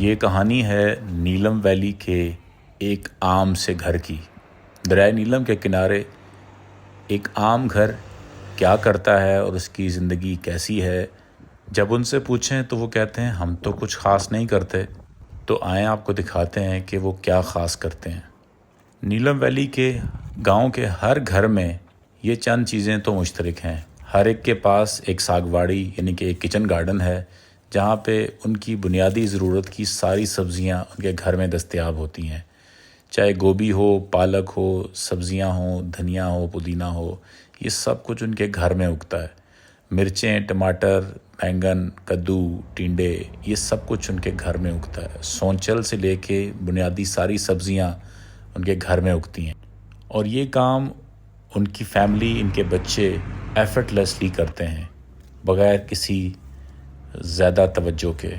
یہ کہانی ہے نیلم ویلی کے ایک عام سے گھر کی۔ دریائے نیلم کے کنارے ایک عام گھر کیا کرتا ہے اور اس کی زندگی کیسی ہے۔ جب ان سے پوچھیں تو وہ کہتے ہیں ہم تو کچھ خاص نہیں کرتے، تو آئیں آپ کو دکھاتے ہیں کہ وہ کیا خاص کرتے ہیں۔ نیلم ویلی کے گاؤں کے ہر گھر میں یہ چند چیزیں تو مشترک ہیں۔ ہر ایک کے پاس ایک ساگواڑی یعنی کہ ایک کچن گارڈن ہے، جہاں پہ ان کی بنیادی ضرورت کی ساری سبزیاں ان کے گھر میں دستیاب ہوتی ہیں، چاہے گوبھی ہو، پالک ہو، سبزیاں ہوں، دھنیا ہو، پودینہ ہو، یہ سب کچھ ان کے گھر میں اگتا ہے۔ مرچیں، ٹماٹر، بینگن، کدو، ٹینڈے، یہ سب کچھ ان کے گھر میں اگتا ہے۔ سونچل سے لے کے بنیادی ساری سبزیاں ان کے گھر میں اگتی ہیں، اور یہ کام ان کی فیملی، ان کے بچے ایفرٹ لیسلی کرتے ہیں، بغیر کسی زیادہ توجہ کے۔